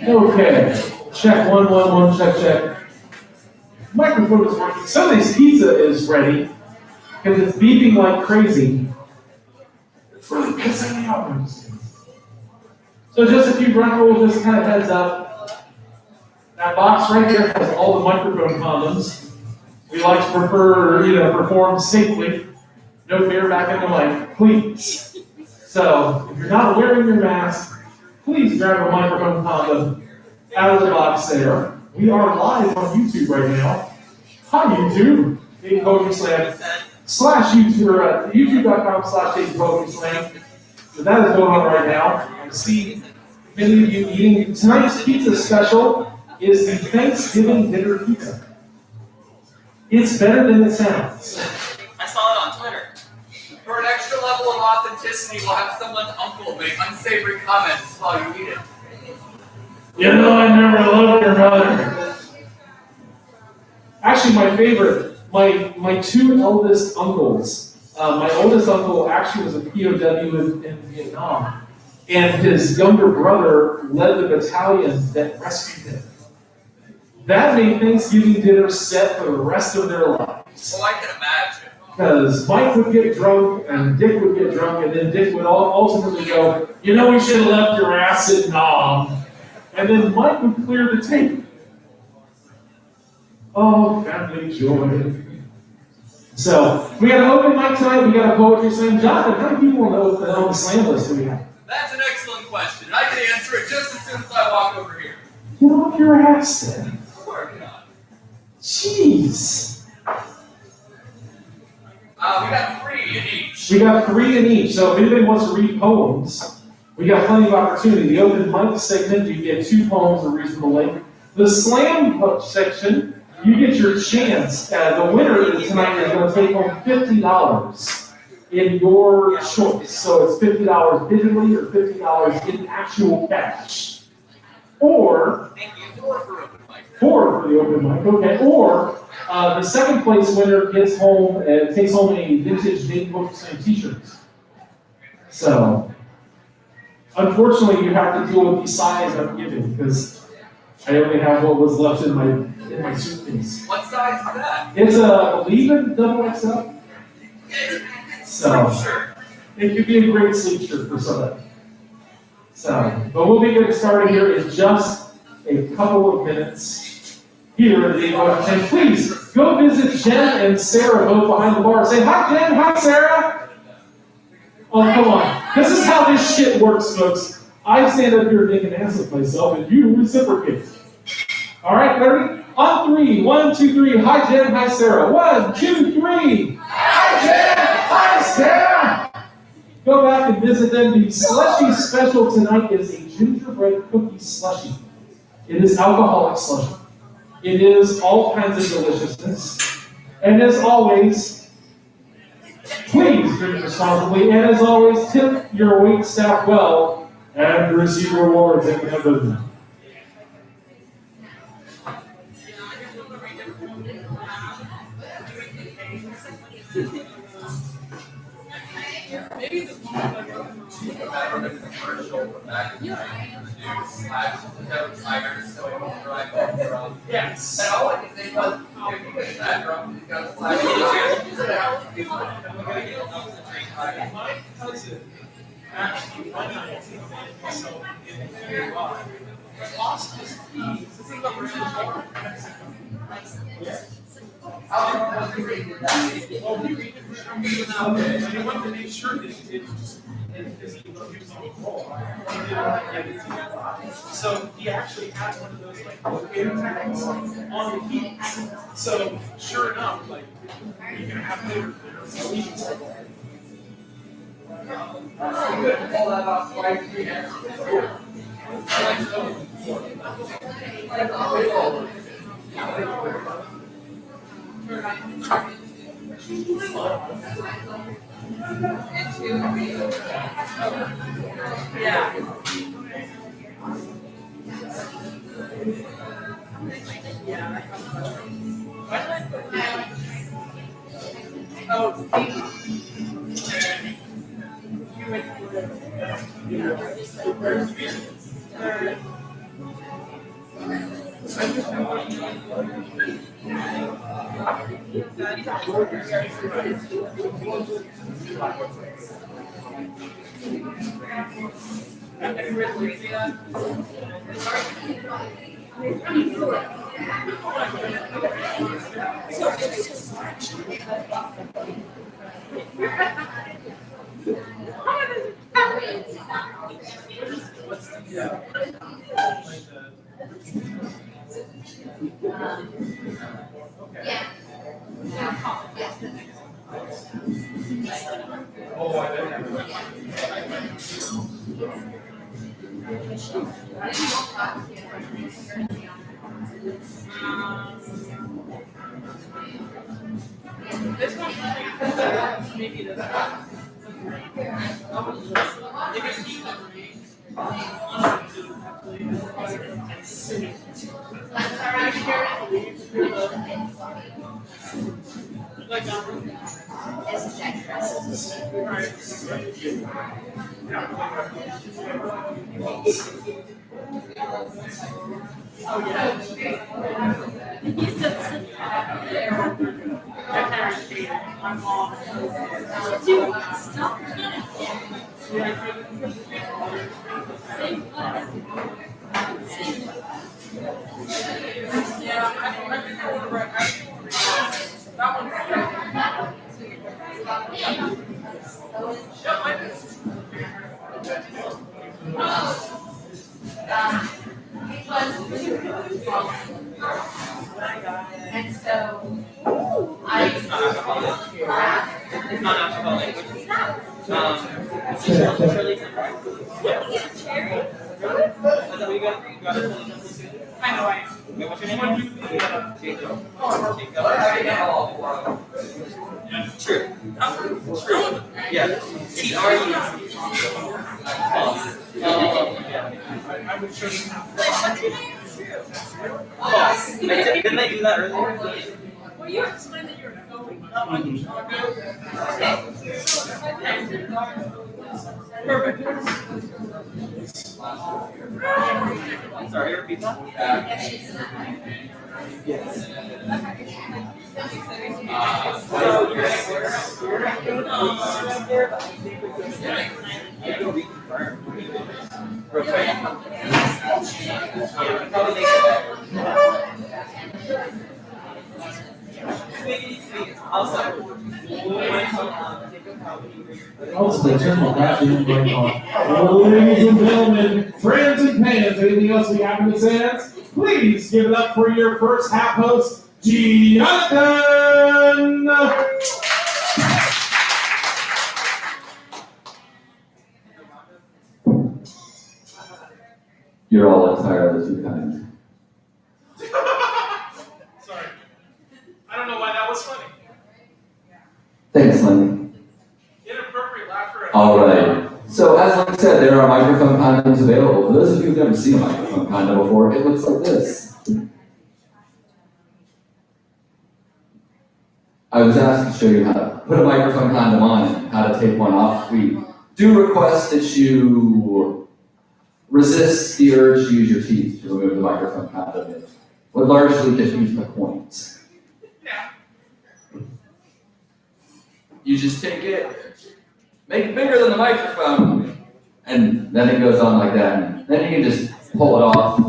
Okay. Check 111. Check check. Microphone is working. Somebody's pizza is ready because it's beeping like crazy. It's really pissing me off. So just a few ground rules, just kind of heads up. That box right there has all the microphone condoms. We like to perform safely. No fear back in the mic, please. So if you're not wearing your mask, please grab a microphone condom out of the box there. We are live on YouTube right now. Hi YouTube, Dayton Poetry Slam /YouTube or youtube.com/Dayton Poetry Slam. So that is going on right now. I see many of you eating. Tonight's pizza special is the Thanksgiving dinner pizza. It's better than it sounds. I saw it on Twitter. For an extra level of authenticity, we'll have someone's uncle make unsavory comments while you eat it. You know I never loved your mother. Actually, my favorite, my two eldest uncles. My oldest uncle actually was a POW in Vietnam, and his younger brother led the battalion that rescued him. That made Thanksgiving dinner set for the rest of their lives. Well, I can imagine. Because Mike would get drunk, and Dick would get drunk, and then Dick would ultimately go, you know, we should have left your ass at Nam. And then Mike would clear the table. Oh, family joy. So, we got an open mic tonight, we got a poetry slam. Jonathan, how many people on the slam list do we have? That's an excellent question. I can answer it just as soon as I walk over here. Get off your ass then. We're working on it. Jeez. We got 3 in each. We got 3 in each, so if anybody wants to read poems, we got plenty of opportunity. The open mic segment, you get 2 poems a reasonable length. The slam section, you get your chance. The winner tonight is going to take home $50 in your choice. So it's $50 digitally or $50 in actual cash. Or, Thank you. 4 for open mic. 4 for the open mic, okay. Or, the second place winner takes home a vintage Dayton Poetry Slam t-shirt. So, unfortunately, you have to deal with the size I'm giving because I only have what was left in my suitcase. What size is that? It's a leave-in XXL. So, Sure. it could be a great sleep shirt for somebody. So, but we'll be getting started here in just a couple of minutes. Here at the Dayton Poetry Slam. Please go visit Jen and Sarah both behind the bar. Say hi, Jen. Hi, Sarah. Oh, come on. This is how this shit works, folks. I stand up here and make an ass of myself, and you reciprocate. All right, ready? On 3. 1, 2, 3. Hi, Jen. Hi, Sarah. 1, 2, 3. Hi, Jen. Hi, Sarah. Go back and visit them. The slushie special tonight is a gingerbread cookie slushie. It is alcoholic slushie. It is all kinds of deliciousness. And as always, please drink responsibly. And as always, tip your wait staff well and receive rewards at the end of them. Maybe the commercial back in the day. Yes. And all I can think was, if you get that drunk, you got a flag. My cousin actually went on himself in Uruguay. Lost his keys. This is the original Mexico. How long was he reading that? Well, we read it for and he wanted to make sure that it just because he was on the roll. So he actually had one of those like locator tags on the keys. So sure enough, like you can have later keys. Pull that off twice. Yeah. Oh, Didn't I do that earlier? Sorry, repeat that? Also, turn the goddamn mic on. Ladies and gentlemen, friends and fans, anything else we have in the hands? Please give it up for your first half host, Jonathan! You're all entirely too kind. Sorry. I don't know why that was funny. Thanks, Lenny. Inappropriate laughter. All right. So, as Lenny said, there are microphone condoms available. For those of you who've never seen a microphone condom before, it looks like this. I was asked to show you how to put a microphone condom on and how to take one off. We do request that you resist the urge to use your teeth to remove the microphone condom. It would largely defeat the point. Yeah. You just take it, make it bigger than the microphone, and then it goes on like that. And then you can just pull it off.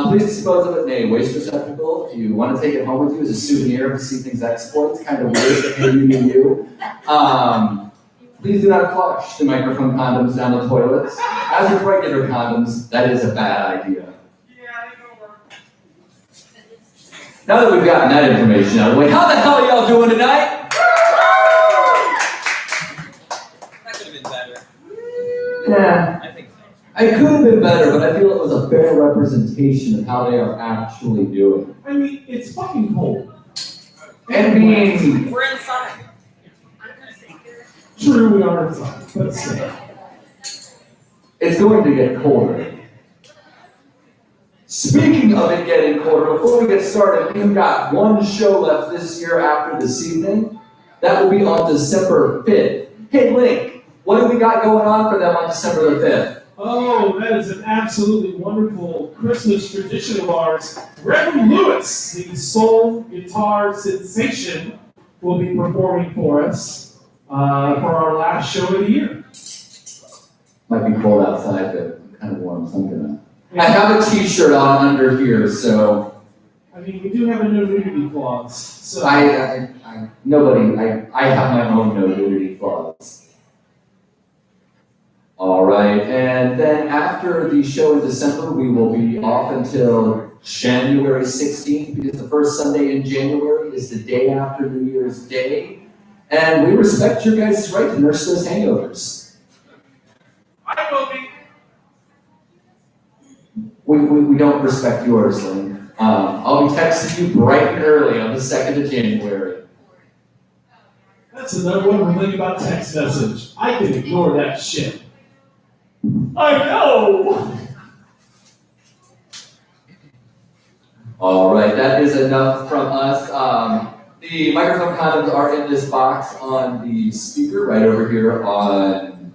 Please dispose of it in a waste receptacle. If you want to take it home with you as a souvenir of See Things Exploits, kind of weird, but maybe you. Please do not flush the microphone condoms down the toilets. As with regular condoms, that is a bad idea. Yeah, it don't work. Now that we've gotten that information out of the way, how the hell are y'all doing tonight? That could have been better. Yeah. I think so. It could have been better, but I feel it was a fair representation of how they are actually doing. I mean, it's fucking cold. And being We're inside. True, we are inside, but still. it's going to get colder. Speaking of it getting colder, before we get started, we've got one show left this year after this evening. That will be on December 5th. Hey, Link, what do we got going on for them on December the 5th? Oh, that is an absolutely wonderful Christmas tradition of ours. Reverend Lewis, the soul guitar sensation, will be performing for us for our last show of the year. Might be cold outside, but kind of warm, so I'm gonna. I have a t-shirt on under here, so. I mean, we do have a no nudity clause. So I have my own no nudity clause. All right, and then after the show in December, we will be off until January 16th, because the first Sunday in January is the day after New Year's Day, and we respect your guys' right to nurse those hangovers. I will be. We don't respect yours, Lynn. I'll be texting you bright and early on the 2nd of January. that's another one thing about text message. I can ignore that shit. I know! All right, that is enough from us. The microphone condoms are in this box on the speaker right over here on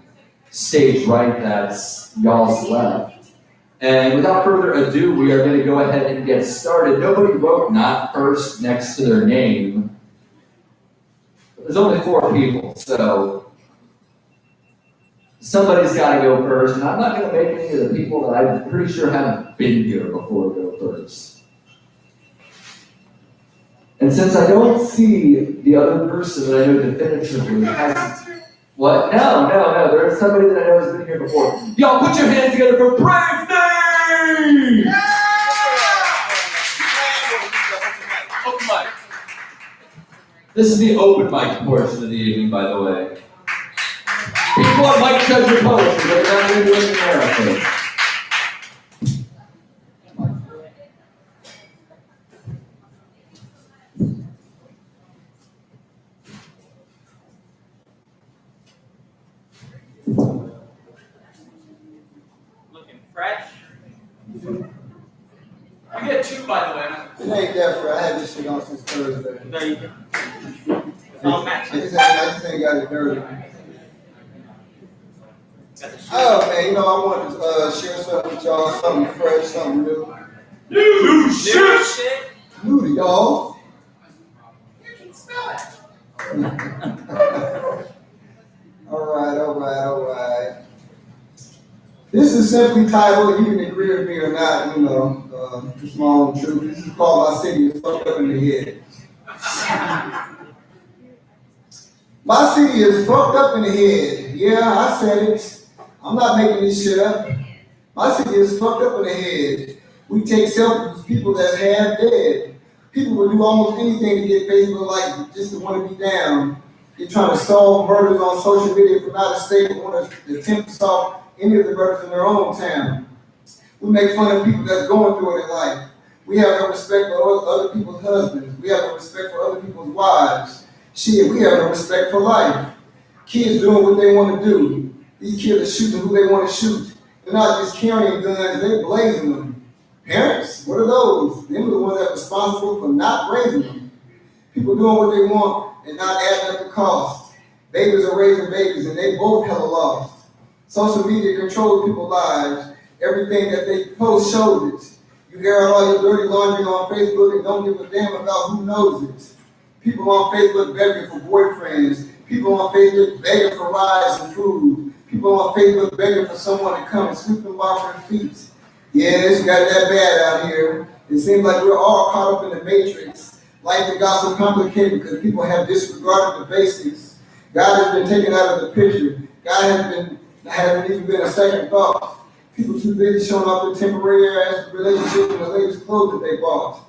stage right, that's y'all's left. And without further ado, we are going to go ahead and get started. Nobody wrote "not first" next to their name. There's only 4 people, so somebody's got to go first, and I'm not going to make any of the people that I'm pretty sure haven't been here before go first. And since I don't see the other person that I know definitively has... What? No. There's somebody that I know has been here before. Y'all put your hands together for Brave Day! Open mic. This is the open mic portion of the evening, by the way. People at Mike judge your poetry, but they're not going to do it in America. Looking fresh. You get 2, by the way. It ain't that for I had this shit on since Thursday. There you go. It's all I matching. just ain't got it dirty. Oh man, you know I wanted to share something with y'all, something fresh, something new. New shit. New to y'all. You can smell it. All right. This is simply titled, you can agree with me or not, you know, it's my own truth. This is called My City is Fucked Up in the Head. My city is fucked up in the head. Yeah, I said it. I'm not making this shit up. My city is fucked up in the head. We take selfies with people that's half dead. People will do almost anything to get Facebook like just to want to be down. They're trying to solve murders on social media from out of state and want to attempt to solve any of the murders in their own town. We make fun of people that's going through it in life. We have no respect for other people's husbands. We have no respect for other people's wives. Shit, we have no respect for life. Kids doing what they want to do. These kids are shooting who they want to shoot. They're not just carrying guns, they're blazing them. Parents, what are those? Them are the ones that are responsible for not raising them. People doing what they want and not adding up the cost. Babies are raising babies and they both hella lost. Social media controls people's lives. Everything that they post shows it. You air out all your dirty laundry on Facebook and don't give a damn about who knows it. People on Facebook begging for boyfriends. People on Facebook begging for rides and food. People on Facebook begging for someone to come and sweep them off their feet. Yeah, it's got that bad out here. It seems like we're all caught up in the matrix. Life has got so complicated because people have disregarded the basics. God has been taken out of the picture. God hasn't even been a second thought. People too busy showing off their temporary ass relationship and the latest clothes that they bought.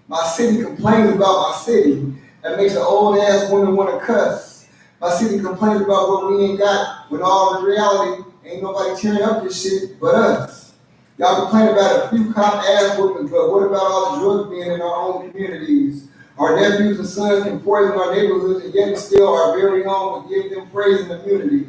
My city complains about my city. That makes an old ass woman want to cuss. My city complains about what we ain't got, when all in reality, ain't nobody tearing up this shit but us. Y'all complain about a few cop ass whoopings, but what about all the drugs being in our own communities? Our nephews and sons can poison our neighborhoods and yet still our very own will give them praise and immunity.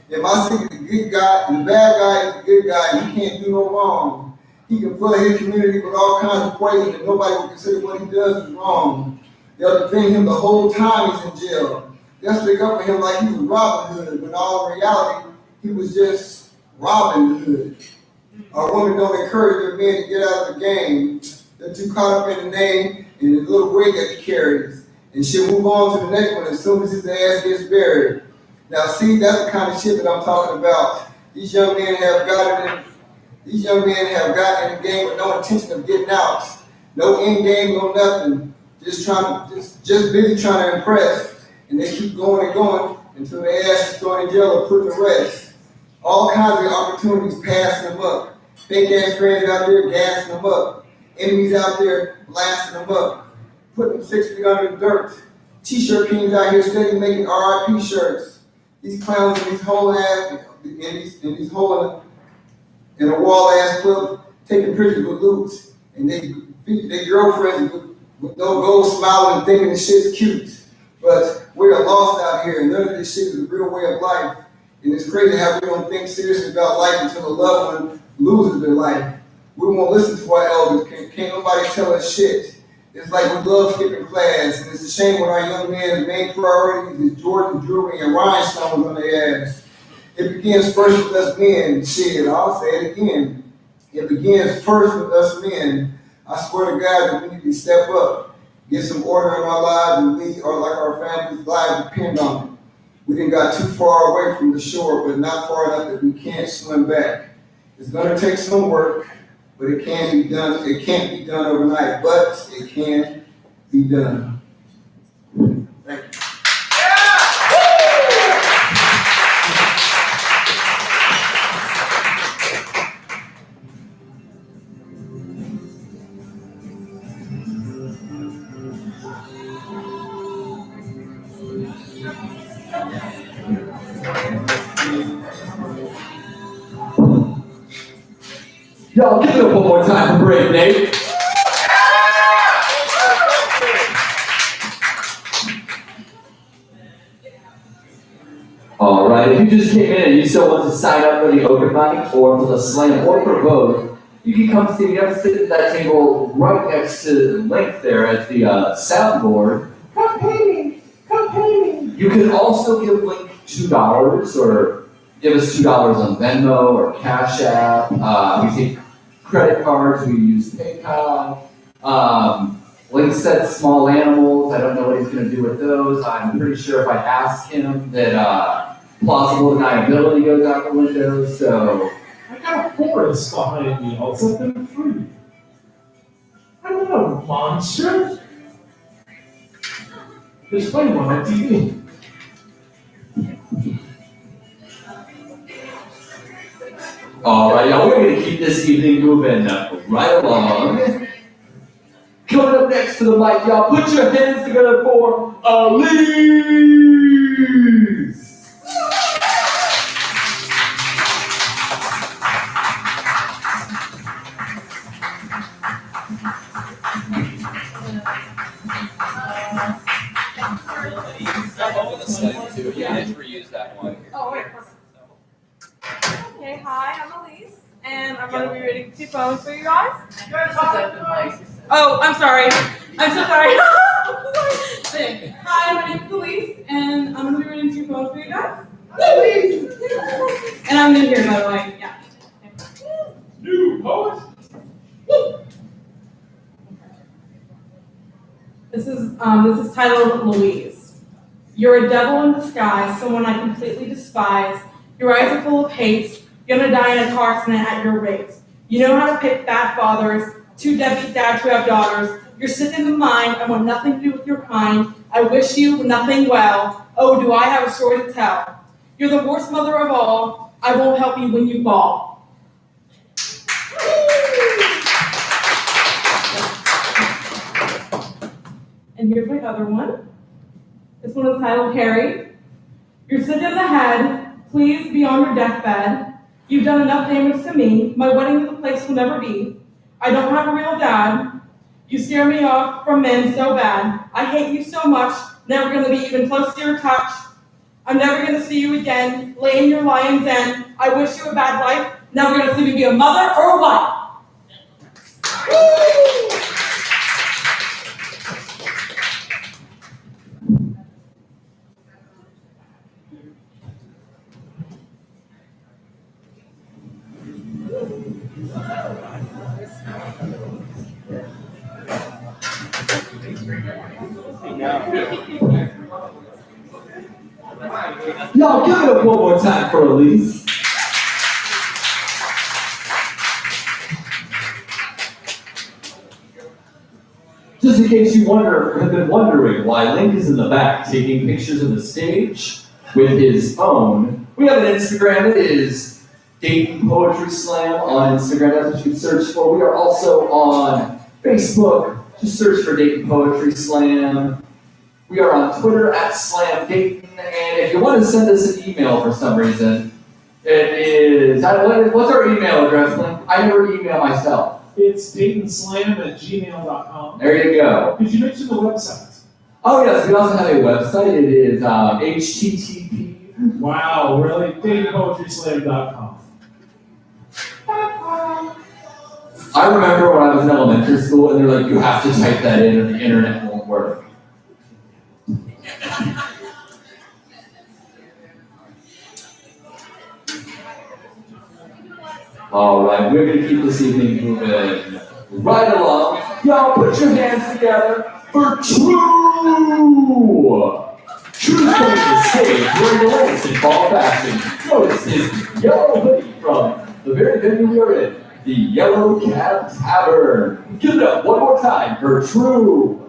If my city is the good guy, and the bad guy is the good guy, he can't do no wrong. He can flood his community with all kinds of poison and nobody will consider what he does is wrong. They'll defend him the whole time he's in jail. They'll stick up for him like he was Robin Hood, when all in reality, he was just robbing the hood. Our women don't encourage their men to get out of the game. They're too caught up in the name and the little weight that he carries. And she'll move on to the next one as soon as his ass gets buried. Now see, that's the kind of shit that I'm talking about. These young men have gotten in the game with no intention of getting out. No end game, no nothing. Just busy trying to impress. And they keep going and going until their ass is thrown in jail or put to rest. All kinds of opportunities passing them up. Fake ass friends out there gassing them up. Enemies out there blasting them up. Putting them 6 feet under the dirt. T-shirt kings out here steady making RIP shirts. These clowns in these whole ass, in these hole in a wall ass club taking pictures with loots. And they girlfriends with no gold smiling and thinking the shit's cute. But we're lost out here and none of this shit is a real way of life. And it's crazy how we don't think seriously about life until a loved one loses their life. We won't listen to our elders. Can't nobody tell us shit. It's like we love skipping class, and it's a shame when our young men's main priorities is Jordan jewelry and rhinestones on their ass. It begins first with us men. Shit, I'll say it again. It begins first with us men. I swear to God that we need to step up, get some order in our lives, and we are like our families' lives depend on it. We done got too far away from the shore, but not far enough that we can't swim back. It's gonna take some work, but it can be done. It can't be done overnight, but it can be done. Thank you. Y'all give it up one more time for Brave Nate. All right, if you just came in and you still want to sign up for the open mic or for the slam or for both, you can come see me. I'm sitting at that table right next to Link there at the soundboard. Come pay me. Come pay me. You can also give Link $2 or give us $2 on Venmo or Cash App. We take credit cards, we use PayPal. Link said small animals. I don't know what he's going to do with those. I'm pretty sure if I ask him that plausible deniability goes out the window. So I got a forest behind me. I'll set them free. I'm not a monster. Just playing one on TV. all right, y'all, we're going to keep this evening moving right along. Coming up next to the mic, y'all, put your hands together for Elise! Yeah, I just reused that one. Oh, wait, perfect. Okay, hi, I'm Elise, and I'm going to be reading 2 poems for you guys. Oh, I'm sorry. I'm so sorry. Hi, my name is Elise, and I'm going to be reading 2 poems for you guys. And I'm new here, by the way. Yeah. New poet. This is titled Louise. You're a devil in disguise, someone I completely despise. Your eyes are full of hate. You're gonna die in a car accident at your rate. You know how to pick bad fathers, 2 deadbeat dads who have daughters. You're sick in the mind and want nothing to do with your kind. I wish you nothing well. Oh, do I have a story to tell? You're the worst mother of all. I won't help you when you fall. And here's my other one. This one is titled Harry. You're sick in the head. Please be on your deathbed. You've done enough damage to me. My wedding to the place will never be. I don't have a real dad. You scare me off from men so bad. I hate you so much. Never gonna be even close to your touch. I'm never gonna see you again. Lay in your lion's den. I wish you a bad life. Never gonna see me be a mother or a wife. Y'all give it up one more time for Elise. Just in case you have been wondering why Link is in the back taking pictures of the stage with his phone, we have an Instagram. It is Dayton Poetry Slam on Instagram. That's what you search for. We are also on Facebook. Just search for Dayton Poetry Slam. We are on Twitter at Slam Dayton. And if you want to send us an email for some reason, it is, what's our email address, Link? I never email myself. It's DaytonSlam@gmail.com. There you go. Did you mention the website? Oh yes, we also have a website. It is http. Wow, really? DaytonPoetrySlam.com. I remember when I was in elementary school and they're like, you have to type that in or the internet won't work. All right, we're going to keep this evening moving right along. Y'all put your hands together for True! True's coming to the stage wearing the latest in fall fashion. Notice his yellow hoodie from the very venue we are in, the Yellow Cab Tavern. Give it up one more time for True!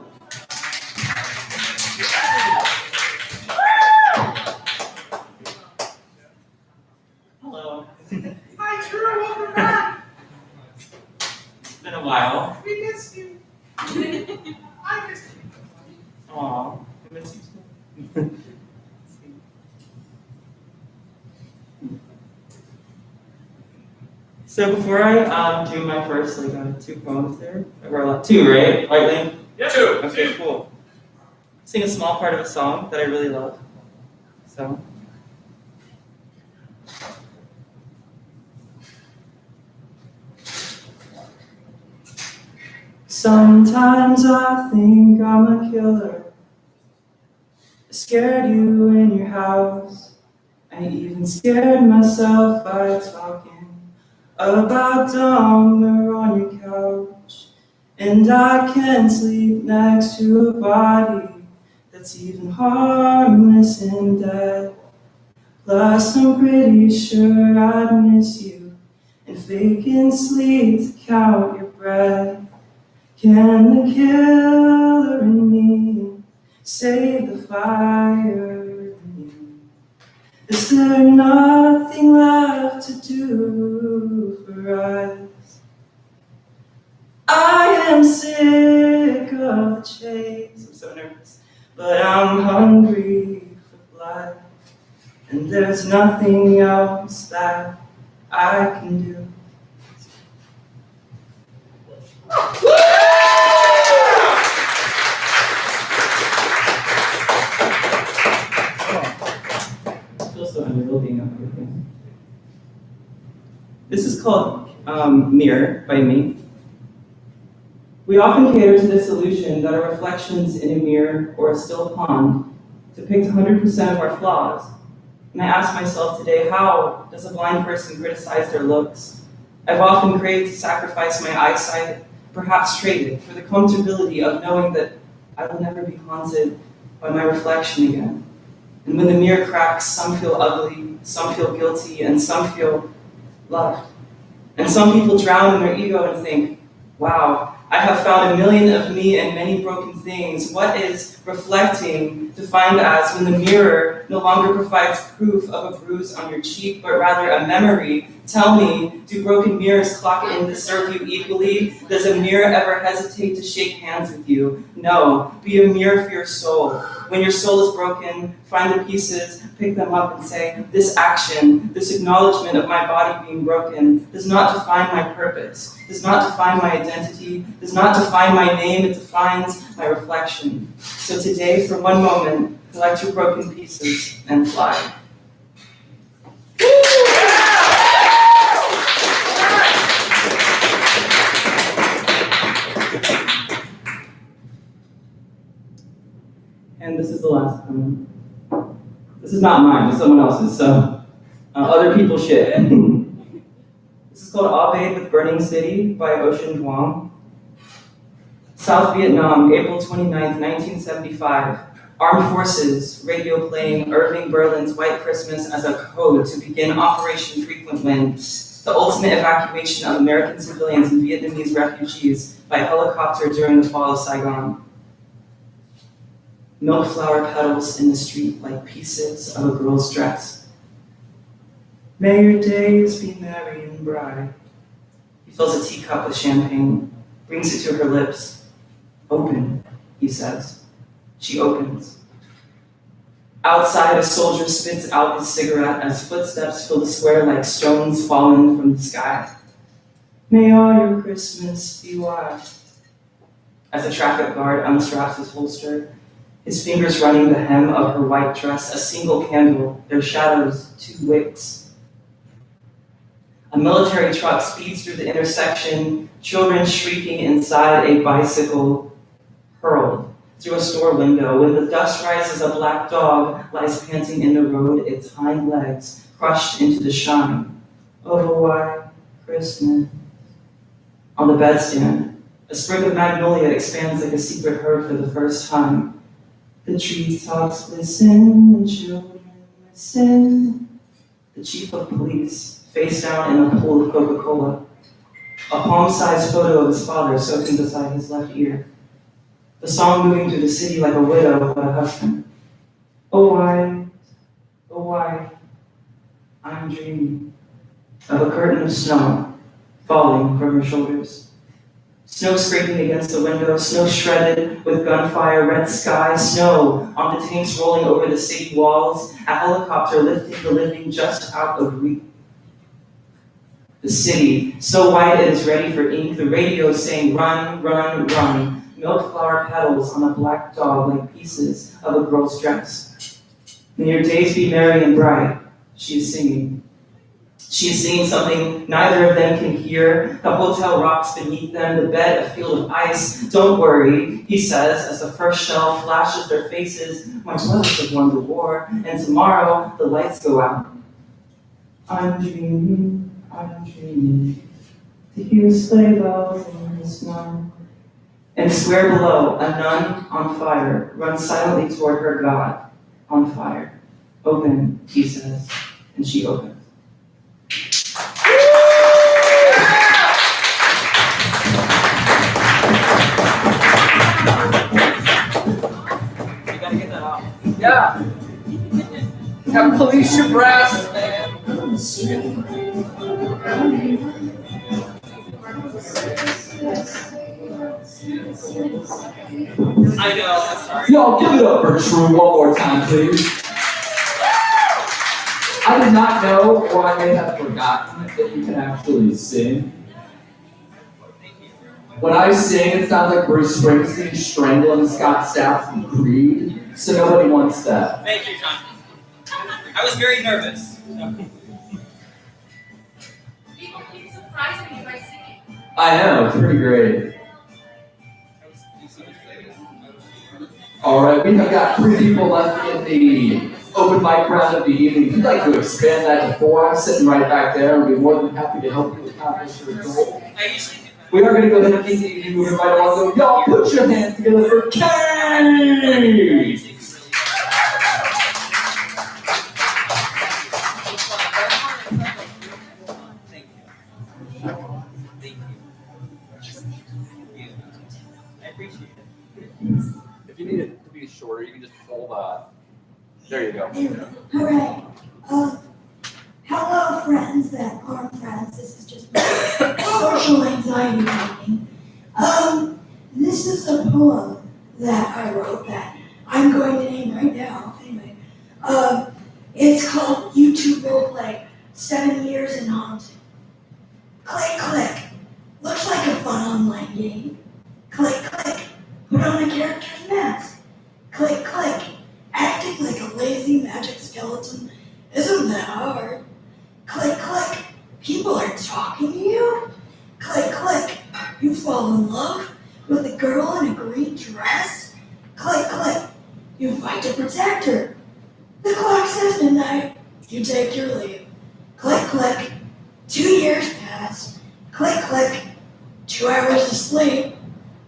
Hello. Hi, Drew. Welcome back. It's been a while. We missed you. I missed you. Aw, I miss you too. So before I do my first, two poems there, or two, right? Lightning? Yeah, two. Okay, cool. Sing a small part of a song that I really love. So. Sometimes I think I'm a killer. I scared you in your house. I even scared myself by talking about Dahmer on your couch. And I can't sleep next to a body that's even harmless in death. Plus I'm pretty sure I'd miss you and faking sleep to count your breath. Can the killer in me save the fire in you? Is there nothing left to do for us? I am sick of the chase, I'm so nervous, but I'm hungry for blood, and there's nothing else that I can do. This is called Mirror by me. We often cater to this illusion that our reflections in a mirror or a still pond depict 100% of our flaws. And I ask myself today, how does a blind person criticize their looks? I've often craved to sacrifice my eyesight, perhaps trade it for the comfortability of knowing that I will never be haunted by my reflection again. And when the mirror cracks, some feel ugly, some feel guilty, and some feel loved. And some people drown in their ego and think, wow, I have found a million of me and many broken things. What is reflecting defined as when the mirror no longer provides proof of a bruise on your cheek, but rather a memory? Tell me, do broken mirrors clock in to serve you equally? Does a mirror ever hesitate to shake hands with you? No, be a mirror for your soul. When your soul is broken, find the pieces, pick them up and say, this action, this acknowledgement of my body being broken does not define my purpose, does not define my identity, does not define my name, it defines my reflection. So today, for one moment, collect your broken pieces and fly. And this is the last one. This is not mine, it's someone else's, so other people shit. This is called Abed with Burning City by Ocean Vuong. South Vietnam, April 29th, 1975. Armed Forces, radio playing Irving Berlin's White Christmas as a code to begin Operation Frequent Wind, the ultimate evacuation of American civilians and Vietnamese refugees by helicopter during the fall of Saigon. Milk flower petals in the street like pieces of a girl's dress. May your days be merry and bright. He fills a teacup with champagne, brings it to her lips. Open, he says. She opens. Outside, a soldier spits out his cigarette as footsteps fill the square like stones fallen from the sky. May all your Christmas be white. As the traffic guard unstraps his holster, his fingers running the hem of her white dress, a single candle, their shadows, 2 wicks. A military truck speeds through the intersection, children shrieking inside a bicycle hurled through a store window. When the dust rises, a black dog lies panting in the road, its hind legs crushed into the shine of a white Christmas. On the bedstand, a sprig of magnolia expands like a secret heard for the first time. The treetops listen, the children listen. The chief of police, face down in a pool of Coca-Cola. A palm-sized photo of his father soaking beside his left ear. The song moving through the city like a widow without a husband. Oh, why, I'm dreaming of a curtain of snow falling from her shoulders. Snow scraping against the window, snow shredded with gunfire, red sky, snow on the tanks rolling over the city walls, a helicopter lifting the living just out of reach. The city, so white it is ready for ink, the radio saying run, run, run. Milk flower petals on a black dog like pieces of a girl's dress. May your days be merry and bright, she is singing. She is singing something neither of them can hear. The hotel rocks beneath them, the bed a field of ice. Don't worry, he says, as the first shell flashes their faces. My brothers have won the war, and tomorrow the lights go out. I'm dreaming, to hear sleigh bells in the snow. And the square below, a nun on fire runs silently toward her God on fire. Open, he says, and she opens. You gotta get that off. Yeah. Have police your brass. I know, I'm sorry. Y'all give it up for True one more time, please. I did not know, or I may have forgotten, that you can actually sing. When I sing, it sounds like Bruce Springsteen strangling Scott Stapp from Creed, so nobody wants that. Thank you, John. I was very nervous. People keep surprising me by singing. I know, it's pretty great. Alright, we have got 3 people left in the open mic round of the evening. If you'd like to expand that to 4, I'm sitting right back there. I'll be more than happy to help you accomplish your goal. We are going to go ahead and keep the evening moving right along. So y'all put your hands together for Kay! I appreciate it. If you need it to be shorter, you can just hold there you go. Hooray. Hello, friends that aren't friends. This is just my social anxiety meeting. This is a poem that I wrote that I'm going to name right now. Anyway, it's called YouTube Roleplay, 7 Years in Haunting. Click, click. Looks like a fun online game. Click, click. Put on a character's mask. Click, click. Acting like a lazy magic skeleton isn't that hard. Click, click. People are talking to you. Click, click. You fall in love with a girl in a green dress. Click, click. You fight to protect her. The clock says midnight. You take your leave. Click, click. 2 years pass. Click, click. 2 hours of sleep.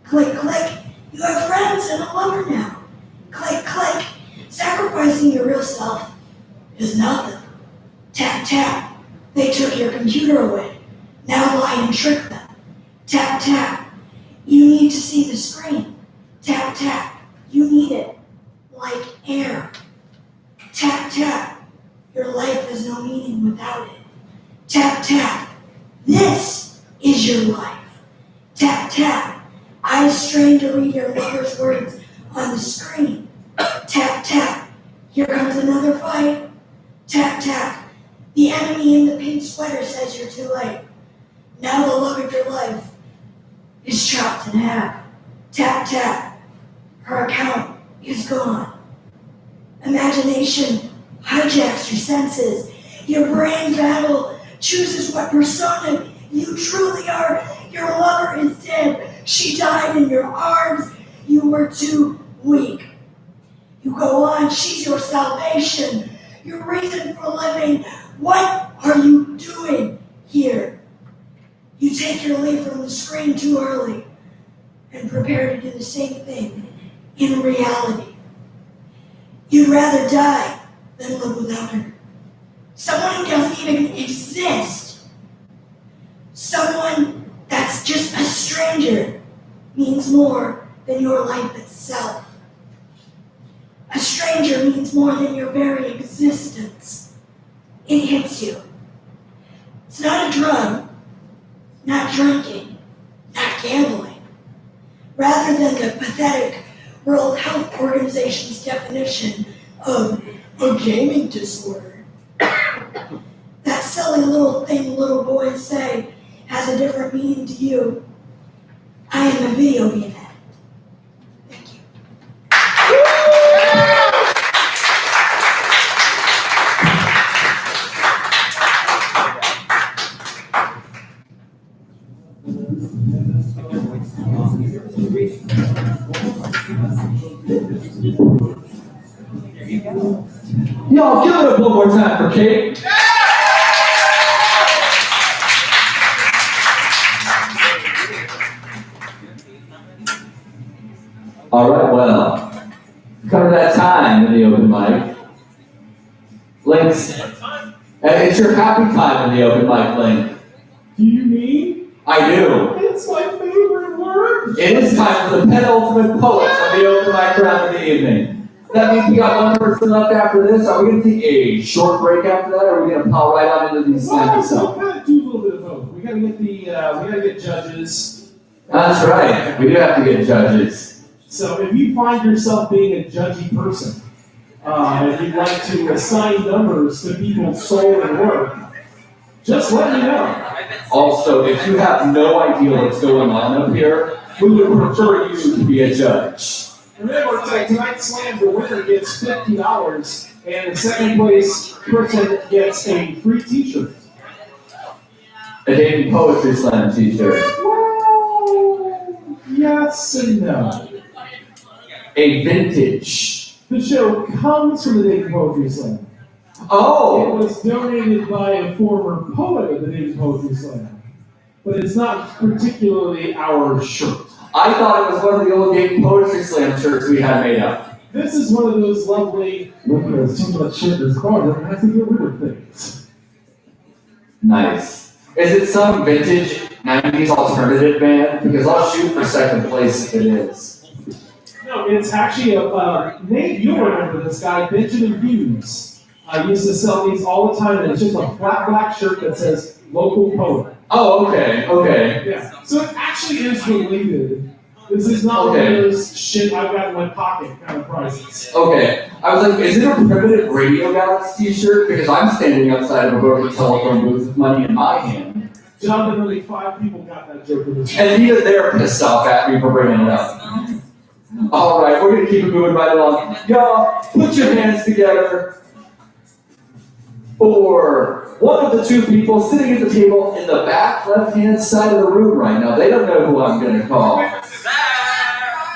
Click, click, you have friends and a lover now. Click, click, sacrificing your real self is nothing. Tap, tap, they took your computer away. Now lie and trick them. Tap, tap, you need to see the screen. Tap, tap, you need it like air. Tap, tap, your life has no meaning without it. Tap, tap, this is your life. Tap, tap, eyes strained to read your lover's words on the screen. Tap, tap, here comes another fight. Tap, tap, the enemy in the pink sweater says you're too late. Now the love of your life is chopped in half. Tap, tap, her account is gone. Imagination hijacks your senses. Your brain battle chooses what persona you truly are. Your lover is dead. She died in your arms. You were too weak. You go on. She's your salvation. Your reason for living. What are you doing here? You take your leave from the screen too early and prepare to do the same thing in reality. You'd rather die than live without her. Someone who doesn't even exist. Someone that's just a stranger means more than your life itself. A stranger means more than your very existence. It hits you. It's not a drug, not drinking, not gambling. Rather than the pathetic World Health Organization's definition of a gaming disorder. That silly little thing little boys say has a different meaning to you. I am a video game addict. Thank you. Y'all, give it up one more time for Kate. All right, well, come to that time in the open mic. Links, it's your happy time in the open mic, Link. Do you mean? I do. It's my favorite word. It is time for the penultimate poet of the open mic round of the evening. That means we got one person left after this. Are we going to take a short break after that, or are we going to plow right on into the slam itself? We'll kind of do a little bit of both. We gotta get judges. That's right. We do have to get judges. So if you find yourself being a judgy person, if you'd like to assign numbers to people's soul and work, just let me know. Also, if you have no idea what's going on up here, we would prefer you to be a judge. Remember, tonight's slam, the winner gets $50, and the second place person gets a free t-shirt. A Dayton Poetry Slam t-shirt. Well, yes and no. A vintage. The show comes from the Dayton Poetry Slam. Oh! It was donated by a former poet of the Dayton Poetry Slam, but it's not particularly our shirt. I thought it was one of the old Dayton Poetry Slam shirts we had made up. This is one of those lovely, look, there's too much shit in this car, that has to get rid of things. Nice. Is it some vintage 90s alternative band? Because I'll shoot for second place if it is. No, it's actually a, Nate, you'll remember this guy, Benjamin Hughes. I used to sell these all the time, and it's just a flat black shirt that says local poet. Oh, okay. Yeah, so it actually is related. This is not one of those shit I've got in my pocket kind of prizes. Okay. I was like, is it a primitive Radio Galaxy t-shirt? Because I'm standing outside of a broken telephone booth with money in my hand. Jonathan, only 5 people got that joke in this. And even they're pissed off at me for bringing it up. All right, we're going to keep it moving right along. Y'all, put your hands together for one of the 2 people sitting at the table in the back left-hand side of the room right now. They don't know who I'm going to call.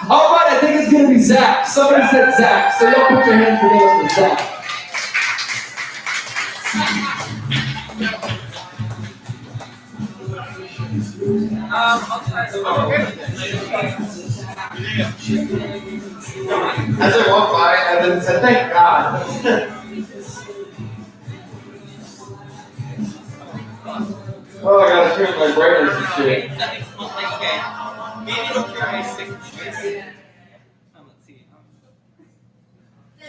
All right, I think it's going to be Zach. Somebody said Zach, so y'all put your hands together for Zach. I'll try to. As I walked by, Evan said, "Thank God." Oh, I gotta turn my brightness and shit. Maybe it'll cure my sickness. Let's see.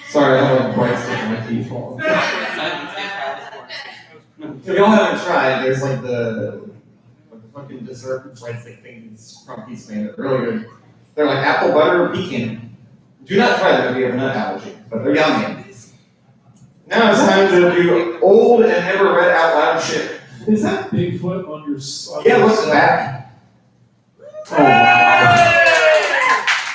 Sorry, I haven't quite sticking my teeth hole. If y'all haven't tried, there's like the fucking dessert breadstick things from Peace Man. They're really good. They're like apple butter or pecan. Do not try them if you have a nut allergy, but they're yummy. Now it's time to do old and never read out loud shit. Is that Bigfoot on your? Yeah, look back. Oh, wow.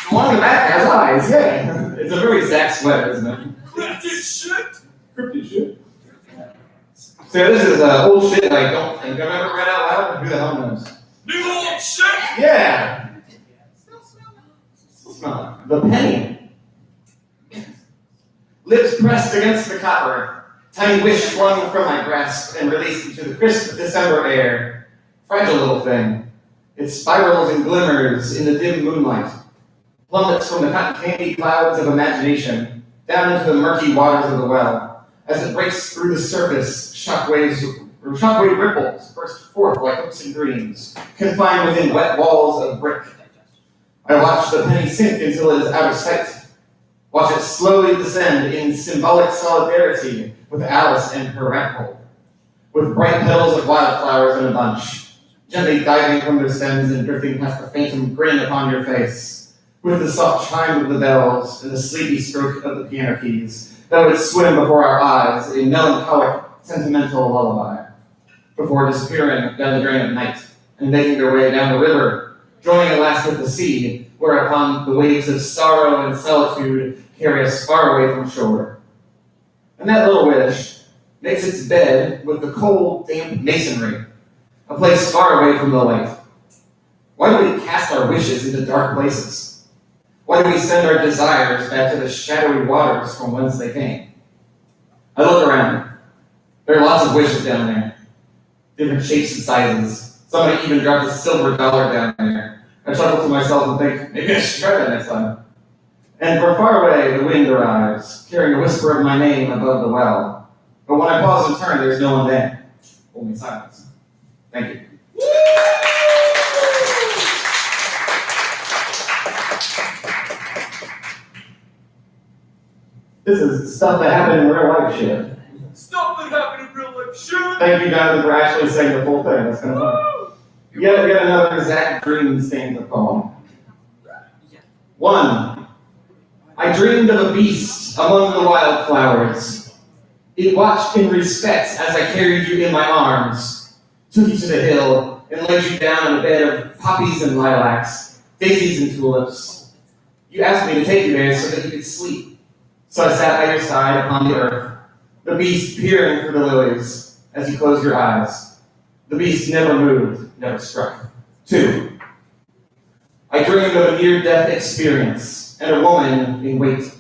The one in the back has eyes. Yeah, it's a very Zack sweater, isn't it? Cryptid shit! Cryptid shit. So this is old shit I don't think I've ever read out loud. Who the hell knows? New old shit! Yeah. Smell it. The penny. Lips pressed against the copper. Tiny wish flung from my grasp and released into the crisp December air. Fragile little thing. It spirals and glimmers in the dim moonlight. Plummets from the cotton candy clouds of imagination down into the murky waters of the well. As it breaks through the surface, shockwave ripples burst forth like hooks and dreams, confined within wet walls of brick. I watch the penny sink until it is out of sight. Watch it slowly descend in symbolic solidarity with Alice and her rat hole, with bright petals of wildflowers in a bunch, gently diving from their stems and drifting past the phantom grin upon your face, with the soft chime of the bells and the sleepy stroke of the piano keys that would swim before our eyes in melancholic, sentimental lullaby, before disappearing down the drain of night and making their way down the river, joining at last with the sea, whereupon the waves of sorrow and solitude carry us far away from shore. And that little wish makes its bed with the cold, damp masonry, a place far away from the light. Why do we cast our wishes into dark places? Why do we send our desires back to the shadowy waters from whence they came? I look around. There are lots of wishes down there, different shapes and sizes. Somebody even dropped a silver dollar down there. I chuckle to myself and think, maybe I should try that next time. And from far away, the wind arrives, carrying a whisper of my name above the well. But when I pause and turn, there's no one there. Only silence. Thank you. This is stuff that happened in real life shit. Stuff that happened in real life shit! Thank you, Jonathan, for actually saying the full thing. That's kind of fun. Yet another Zach Green stanza poem. 1. I dreamed of a beast among the wildflowers. It watched in respect as I carried you in my arms, took you to the hill, and laid you down on a bed of poppies and lilacs, daisies and tulips. You asked me to take you there so that you could sleep. So I sat by your side upon the earth, the beast peering through the lilies as you closed your eyes. The beast never moved, never struck. 2. I dreamed of a near-death experience and a woman in wait.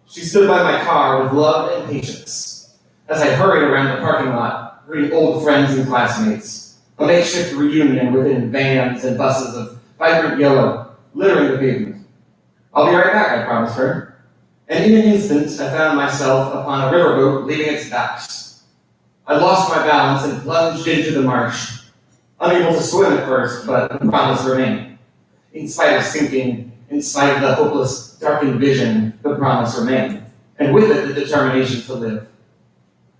She stood by my car with love and patience as I hurried around the parking lot, greeting old friends and classmates, a makeshift reunion within vans and buses of vibrant yellow, littering the pavement. I'll be right back, I promised her. And in an instant, I found myself upon a riverboat leaving its docks. I lost my balance and plunged into the marsh, unable to swim at first, but the promise remained. In spite of sinking, in spite of the hopeless, darkened vision, the promise remained, and with it, the determination to live.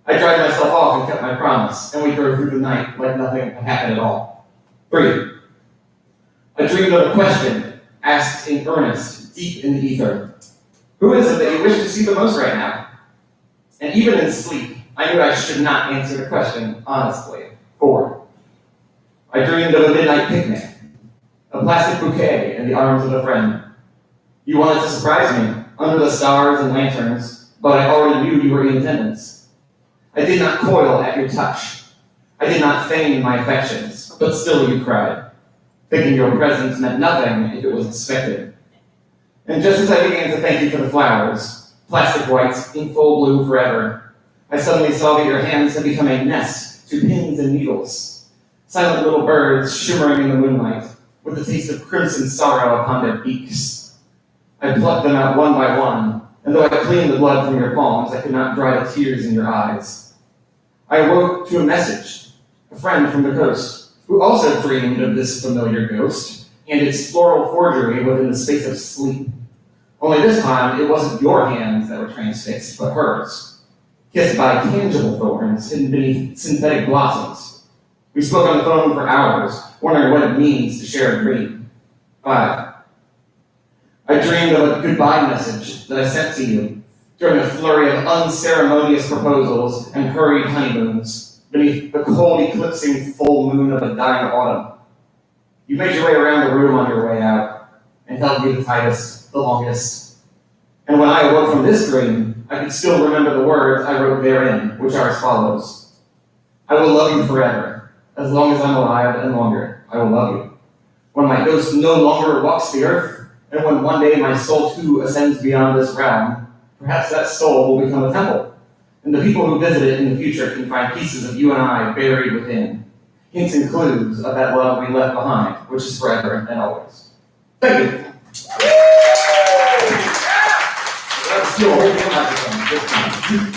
I dried myself off and kept my promise, and we drove through the night like nothing had happened at all. 3. I dreamed of a question, asked in earnest, deep in the ether. Who is it that you wish to see the most right now? And even in sleep, I knew I should not answer the question honestly. 4. I dreamed of a midnight picnic, a plastic bouquet in the arms of a friend. You wanted to surprise me under the stars and lanterns, but I already knew you were in attendance. I did not coil at your touch. I did not feign my affections, but still you cried, thinking your presence meant nothing if it was expected. And just as I began to thank you for the flowers, plastic whites in full bloom forever, I suddenly saw that your hands had become a nest to pins and needles, silent little birds shimmering in the moonlight, with the taste of crimson sorrow upon their beaks. I plucked them out one by one, and though I cleaned the blood from your palms, I could not dry the tears in your eyes. I awoke to a message, a friend from the coast, who also dreamed of this familiar ghost and its floral forgery within the space of sleep. Only this time, it wasn't your hands that were transfixed, but hers, kissed by tangible thorns hidden beneath synthetic blossoms. We spoke on the phone for hours, wondering what it means to share a dream. 5. I dreamed of a goodbye message that I sent to you during a flurry of unceremonious proposals and hurried honeymoons beneath the cold, eclipsing full moon of a dying autumn. You made your way around the room on your way out and held me the tightest, the longest. And when I awoke from this dream, I could still remember the words I wrote therein, which are as follows. I will love you forever, as long as I'm alive and longer. I will love you. When my ghost no longer walks the earth, and when one day my soul too ascends beyond this realm, perhaps that soul will become a temple, and the people who visit it in the future can find pieces of you and I buried within, hints and clues of that love we left behind, which is forever and always. Thank you. Let's do a whole thing like this one.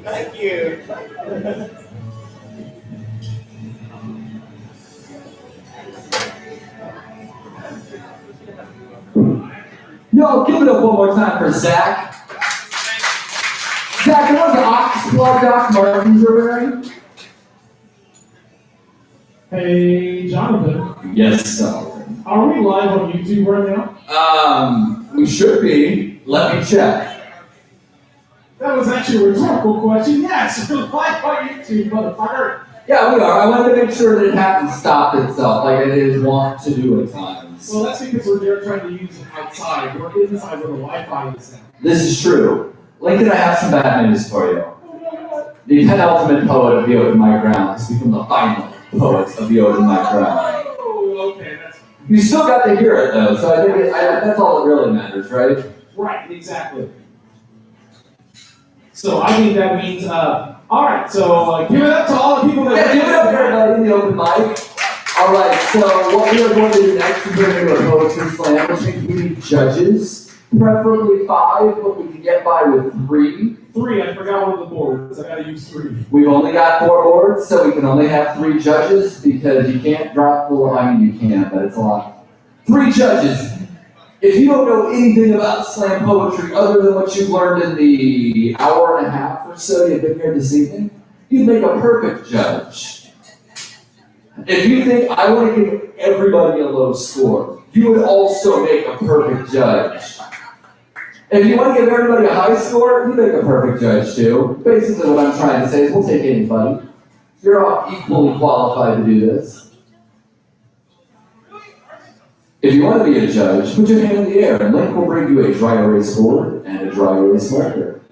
Thank you. Yo, give it up one more time for Zach. Zach, are those Oxplug Doc Martens you're wearing? Hey, Jonathan. Yes, sir. Are we live on YouTube right now? We should be. Let me check. That was actually a rhetorical question. Yes, we're live on YouTube, motherfucker. Yeah, we are. I wanted to make sure that it hadn't stopped itself like it is wont to do at times. Well, that's because we're there trying to use it outside. We're inside where the Wi-Fi is at. This is true. Lincoln, I have some bad news for you. The penultimate poet of the Open Mic Round has become the final poet of the Open Mic Round. Oh, okay, that's You still got to hear it though, so I think that's all that really matters, right? right, exactly. So I think that means, all right. So give it up to all the people that. Yeah, give it up for everybody in the open mic. All right, so what we are going to do next is we're going to do a poetry slam, which means we need judges, preferably 5, but we can get by with 3. 3. I forgot one of the boards. I got to use 3. We've only got 4 boards, so we can only have 3 judges because you can't drop the line. You can, but it's a lot. 3 judges. If you don't know anything about slam poetry other than what you've learned in the hour and a half or so you've been here this evening, you'd make a perfect judge. If you think I want to give everybody a low score, you would also make a perfect judge. If you want to give everybody a high score, you make a perfect judge too. Basically what I'm trying to say is we'll take anybody. You're all equally qualified to do this. If you want to be a judge, put your hand in the air and Link will bring you a dry erase board and a dry erase marker.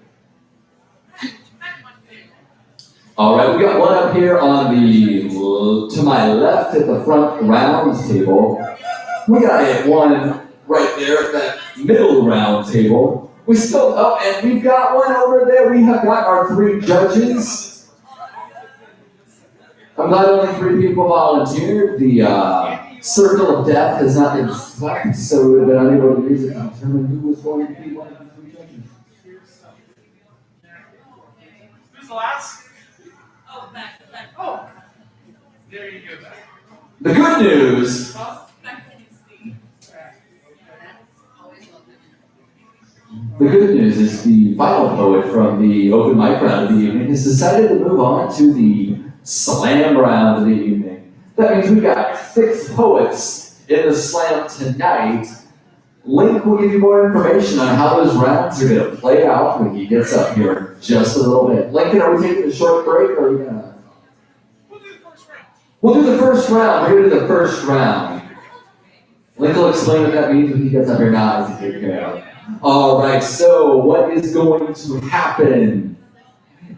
All right, we got one up here on the, to my left at the front round table. We got one right there at that middle round table. We still, oh, and we've got one over there. We have got our 3 judges. I'm glad only 3 people volunteered. The circle of death has not been swept, so we would have been unable to use it to determine who was going to be one of the 3 judges. Who's the last? Oh, back. Oh, there you go. The good news. The good news is the final poet from the open mic round of the evening has decided to move on to the slam round of the evening. That means we've got 6 poets in the slam tonight. Link will give you more information on how those rounds are going to play out when he gets up here in just a little bit. Lincoln, are we taking a short break or are we going to? We'll do the first round. We'll do the first round. We're going to do the first round. Link will explain what that means when he gets up here now. As he takes care of it. All right, so what is going to happen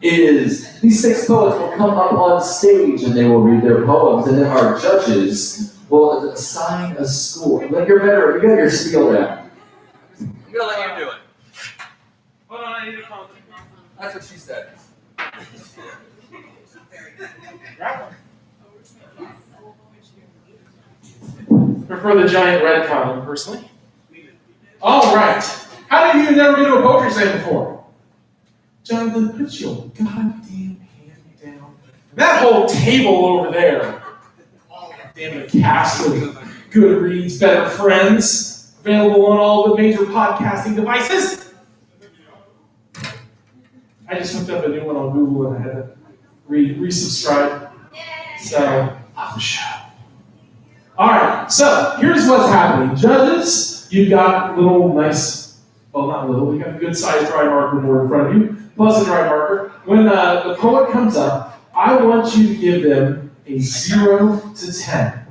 is these 6 poets will come up on stage and they will read their poems, and then our judges will assign a score. Like you're better, you got your spiel down. I'm gonna let you do it. Hold on, I need to call them. That's what she said. Grab one. prefer the giant red column, personally. All right. How many of you have never been to a poetry slam before? Jonathan, put your goddamn hand down. That whole table over there. Damn, the cast of Goodreads, Better Friends, available on all the major podcasting devices. I just hooked up a new one on Google and I had to resubscribe. So, off the show. All right, so here's what's happening. Judges, you've got little nice, well, not little, you got a good-sized dry marker board in front of you, plus a dry marker. When the poet comes up, I want you to give them a 0 to 10.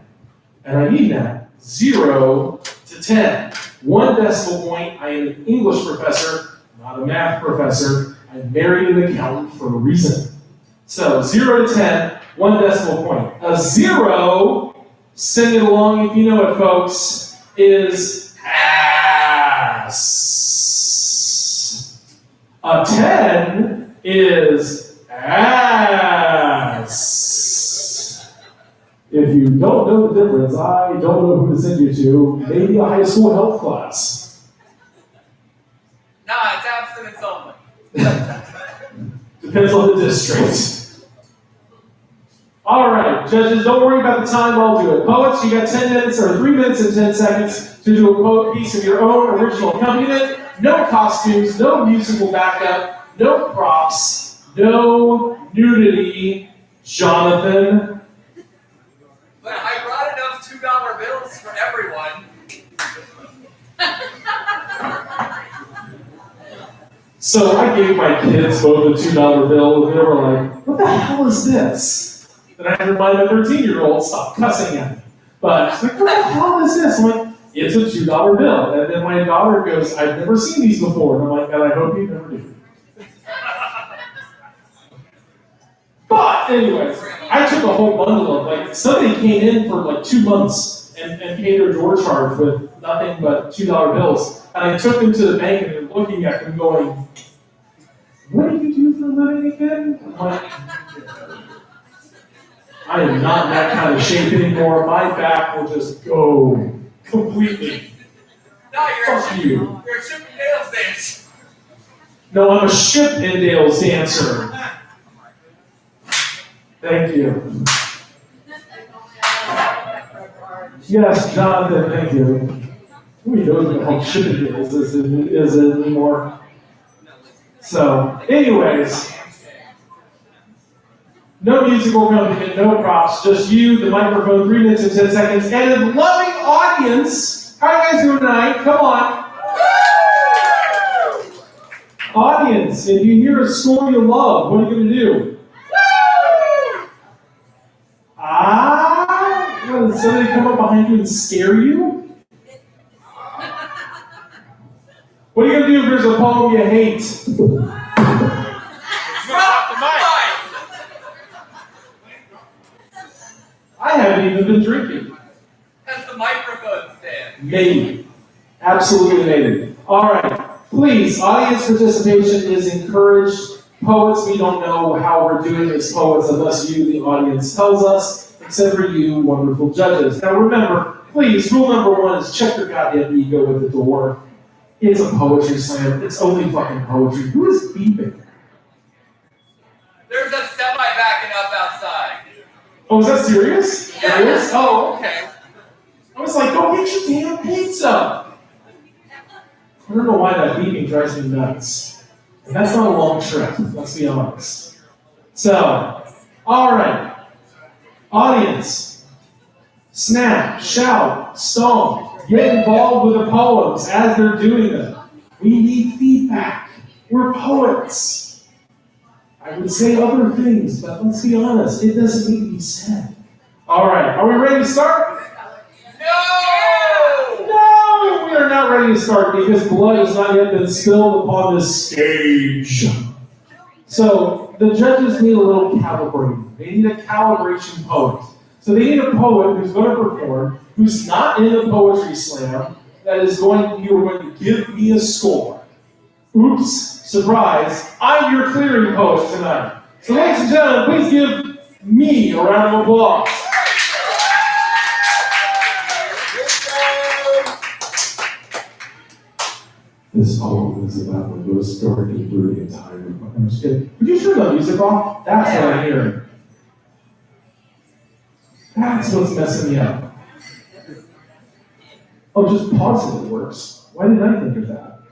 And I mean that, 0 to 10. 1 decimal point, I am an English professor, not a math professor. I married an accountant for a reason. So 0 to 10, 1 decimal point. A 0, sing it along if you know it, folks, is ass. A 10 is ass. If you don't know the difference, I don't know who to send you to. Maybe a high school health class. Nah, it's abstinence only. Depends on the district. All right, judges, don't worry about the time, I'll do it. Poets, you got 10 minutes or 3 minutes and 10 seconds to do a poet piece of your own original accompaniment. No costumes, no musical backup, no props, no nudity. Jonathan. But I brought enough $2 bills for everyone. So I gave my kids both a $2 bill, and they were like, what the hell is this? And I had to remind my 13-year-old, stop cussing at me. But she's like, what the hell is this? I'm like, it's a $2 bill. And then my daughter goes, I've never seen these before. And I'm like, and I hope you never do. But anyways, I took a whole bundle of, like, somebody came in for like 2 months and paid their door charge with nothing but $2 bills. And I took them to the bank and they're looking at them going, what do you do for a living again? I'm like, I am not in that kind of shape anymore. My back will just go completely. No, Fuck you. You're a Chippendales dancer. No, I'm a Chippendales dancer. Thank you. Yes, Jonathan, thank you. Who knows what how Chippendales is anymore? So, anyways, no musical accompaniment, no props, just you, the microphone, 3 minutes and 10 seconds, and a loving audience. How are you guys doing tonight? Come on. Audience, if you hear a score you love, what are you going to do? What, did somebody come up behind you and scare you? What are you going to do if there's a poem you hate? Drop the mic! I haven't even been drinking. That's the microphone stand. Maybe. Absolutely maybe. All right. Please, audience participation is encouraged. Poets, we don't know how we're doing as poets unless you, the audience, tells us, except for you, wonderful judges. Now remember, please, rule number 1 is check your goddamn ego at the door. It's a poetry slam. It's only fucking poetry. Who is beeping? There's a semi backing up outside. Oh, is that serious? Yeah. It is? Oh, okay. I was like, go get your damn pizza. I don't know why that beeping drives me nuts. And that's not a long trip, let's be honest. So, all right. Audience, snap, shout, stomp, get involved with the poems as they're doing them. We need feedback. We're poets. I would say other things, but let's be honest, it doesn't need to be said. All right, are we ready to start? No, we are not ready to start because blood has not yet been spilled upon this stage. So the judges need a little calibrating. They need a calibration poet. So they need a poet who's going to perform, who's not in a poetry slam, that is you are going to give me a score. Oops, surprise, I'm your clearing poet tonight. So ladies and gentlemen, please give me a round of applause. This poem is about the most dark and brooding time of my. I'm just kidding. Would you turn the music off? That's what I'm hearing. That's what's messing me up. Oh, just pause it, it works. Why didn't I think of that?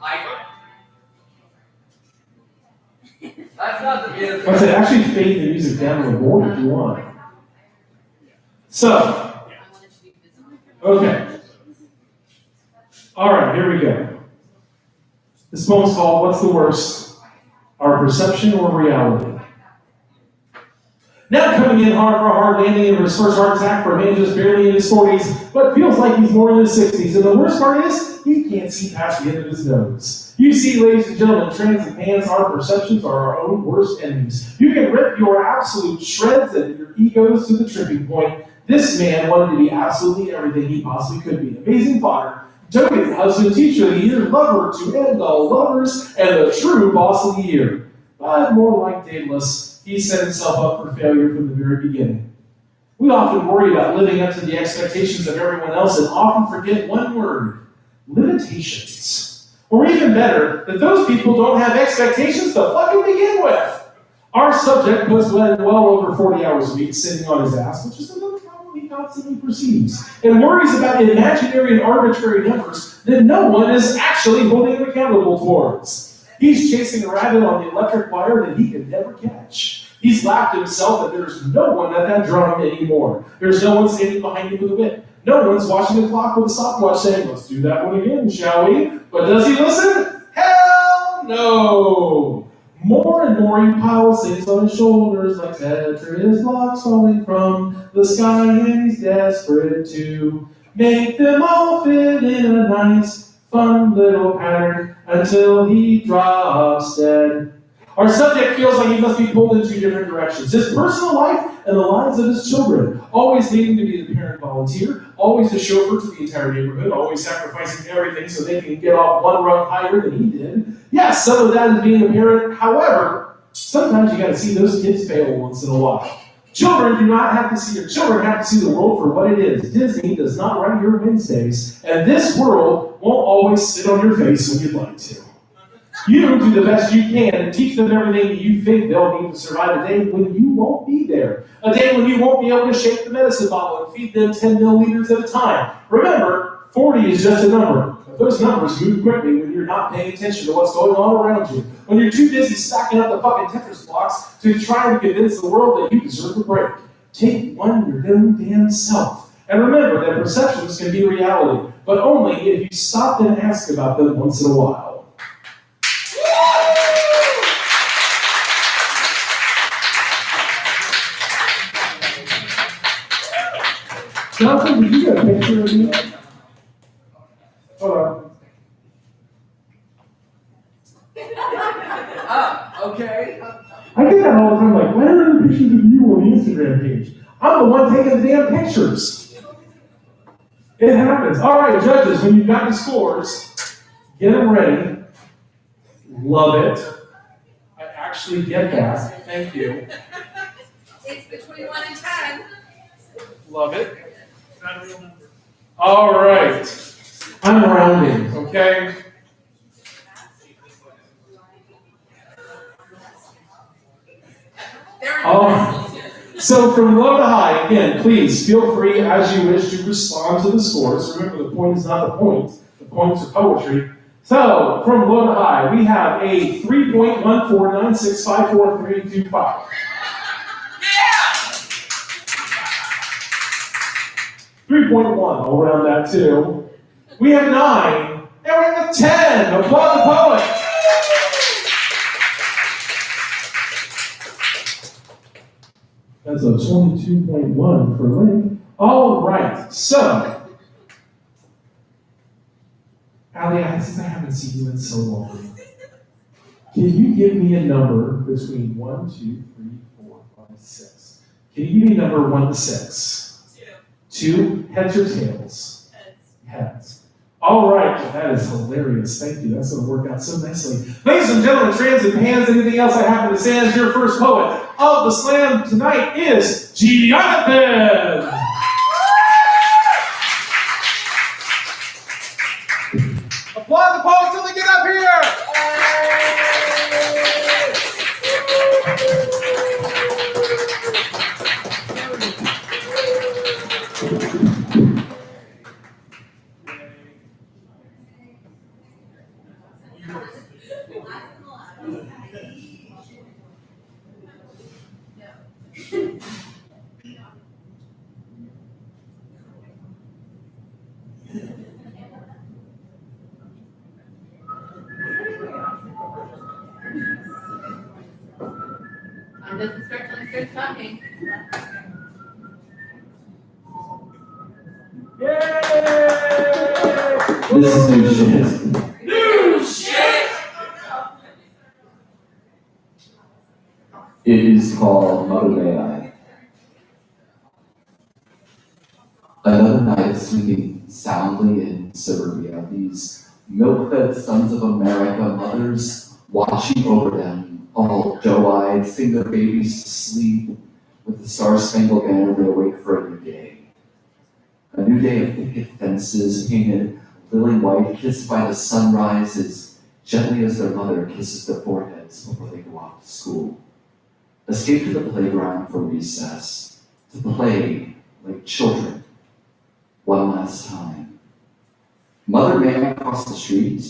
That's not the beautiful. I said, actually fade the music down on the board if you want. So, okay. All right, here we go. This poem's called What's the Worst? Our Perception or Reality? Now coming in hard for a hard landing in his first heart attack for a man just barely in his 40s, but feels like he's more in his 60s. And the worst part is, he can't see past the end of his nose. You see, ladies and gentlemen, transit pants, our perceptions are our own worst enemies. You can rip your absolute shreds and your egos to the tripping point. This man wanted to be absolutely everything he possibly could be. Amazing father, doting husband, teacher of the year, lover to end all lovers, and the true boss of the year. But more like Daedalus, he set himself up for failure from the very beginning. We often worry about living up to the expectations of everyone else and often forget one word: limitations. Or even better, that those people don't have expectations to fucking begin with. Our subject puts well over 40 hours a week sitting on his ass, which is another problem he constantly perceives, and worries about imaginary and arbitrary numbers that no one is actually holding him accountable towards. He's chasing a rabbit on the electric wire that he can never catch. He's laughed himself that there's no one at that drum anymore. There's no one standing behind him with a whip. No one's watching the clock with a stopwatch saying, let's do that one again, shall we? But does he listen? Hell no! More and more he piles things on his shoulders like Tetris blocks falling from the sky, and he's desperate to make them all fit in a nice, fun little pattern until he drops dead. Our subject feels like he must be pulled in two different directions. His personal life and the lives of his children. Always needing to be the parent volunteer, always the chauffeur to the entire neighborhood, always sacrificing everything so they can get off one rung higher than he did. Yes, some of that is being a parent. However, sometimes you gotta see those kids fail once in a while. Children do not have to see, your children have to see the world for what it is. Disney does not write your Wednesdays, and this world won't always sit on your face when you'd like to. You do the best you can and teach them everything that you think they'll need to survive a day when you won't be there. A day when you won't be able to shake the medicine bottle and feed them 10 milliliters at a time. Remember, 40 is just a number. But those numbers move quickly when you're not paying attention to what's going on around you. When you're too busy stacking up the fucking Tetris blocks to try and convince the world that you deserve a break. Take one your own damn self. And remember that perceptions can be reality, but only if you stop and ask about them once in a while. Jonathan, did you get a picture of me? Hold on. Okay. I get that all the time, like, why are there pictures of you on the Instagram page? I'm the one taking the damn pictures. It happens. All right, judges, when you've got your scores, get them ready. Love it. I actually get that. Thank you. It's between 1 and 10. Love it. All right. I'm rounding, okay? So from low to high, again, please feel free as you wish to respond to the scores. Remember, the point is not the point. The points are poetry. So from low to high, we have a 3.149654325. 3.1, I'll round that too. We have 9, and we have a 10. Applaud the poet. That's a 22.1 for Link. All right, so, Allie, since I haven't seen you in so long, can you give me a number between 1, 2, 3, 4, 5, 6? Can you give me a number 1 to 6? 2, heads or tails? Heads. All right, that is hilarious. Thank you. That's going to work out so nicely. Ladies and gentlemen, transit pans, anything else I happen to say as your first poet of the slam tonight is Jonathan. Applaud the poet till they get up here. This is new shit. New shit! It is called Mother May I. Another night sleeping soundly in suburbia, these milk-fed sons of America, mothers watching over them, all doe-eyed, sing their babies to sleep with the Star-Spangled Banner they awake for a new day. A new day of picket fences painted lily white, kissed by the sunrise as gently as their mother kisses their foreheads before they go off to school. Escape to the playground for recess, to play like children one last time. Mother, may I cross the street?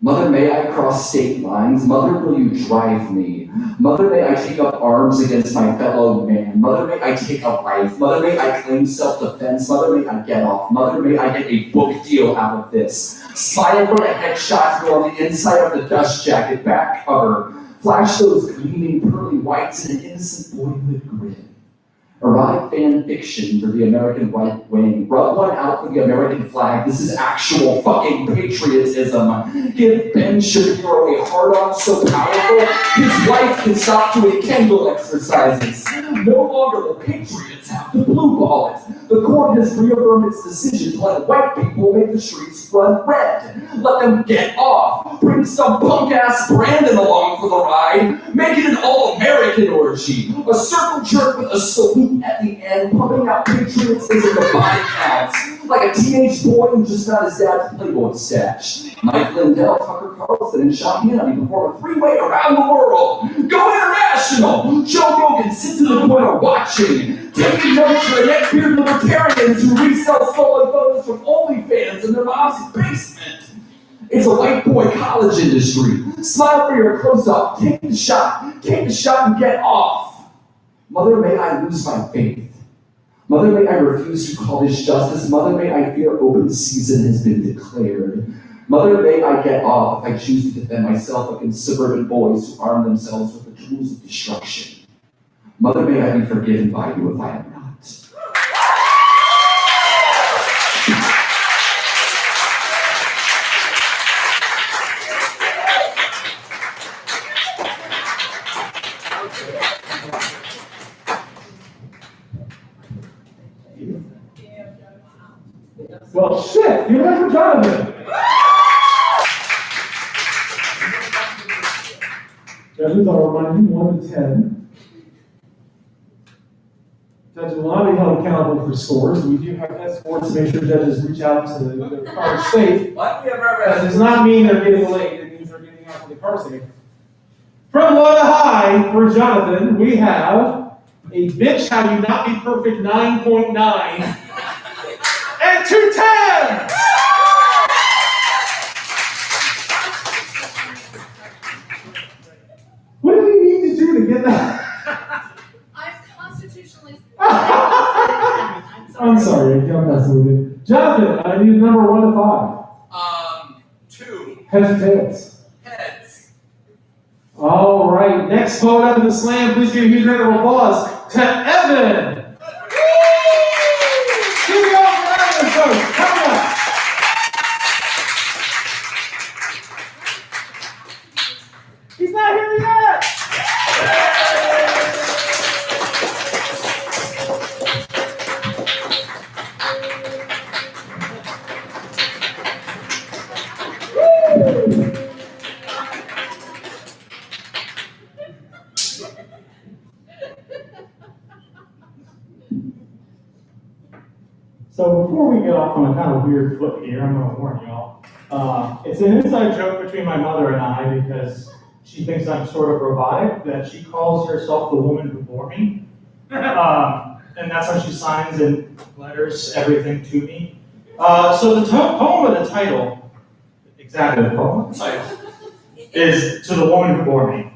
Mother, may I cross state lines? Mother, will you drive me? Mother, may I take up arms against my fellow man? Mother, may I take up life? Mother, may I claim self-defense? Mother, may I get off? Mother, may I get a book deal out of this? Smile for a headshot to on the inside of the dust jacket back cover. Flash those gleaming pearly whites in an innocent boyhood grin. Erotic fan fiction for the American right wing. Rub one out for the American flag. This is actual fucking patriotism. Give Ben Shapiro a hard-on so powerful his wife can stop doing Kegel exercises. No longer the patriots have to blue ball it. The court has reaffirmed its decision to let white people make the streets run red. Let them get off. Bring some punk-ass Brandon along for the ride. Make it an all-American orgy. A circle jerk with a salute at the end, pumping out patriotism the body counts. Like a teenage boy who just got his dad's Playboy stash. Mike Lindell, Tucker Carlson, and Sean Hannity perform a three-way around the world. Go international! Joe Rogan sits in the corner watching, taking notes for the neck-bearded libertarians who resell stolen photos from OnlyFans in their mom's basement. It's a white boy college industry. Smile for your close-up, take the shot and get off. Mother, may I lose my faith. Mother, may I refuse to call this justice. Mother, may I fear open season has been declared. Mother, may I get off if I choose to defend myself against suburban boys who arm themselves with the tools of destruction. Mother, may I be forgiven by you if I am not. Well, shit, you're ready for Jonathan. Judges, I'll remind you 1 to 10. Judges will not be held accountable for scores. We do have escorts to make sure judges reach out to the car safe. That does not mean they're getting late. It means they're getting out to the car safe. From low to high, for Jonathan, we have a bitch how you not be perfect 9.9. And 2 10s! What do we need to do to get that? I'm constitutionally. I'm sorry, I'm messing with you. Jonathan, I need number 1 to 5. 2. Heads or tails? Heads. All right, next poet up in the slam, please give a huge round of applause to Evan. Give me all for Evan, folks. Come on. He's not here yet. So before we get off on a kind of weird foot here, I'm going to warn y'all. It's an inside joke between my mother and I because she thinks I'm sort of robotic, that she calls herself the woman who bore me. And that's how she signs in letters everything to me. So the poem of the title, exactly the poem of the title, is To the Woman Who Bore Me.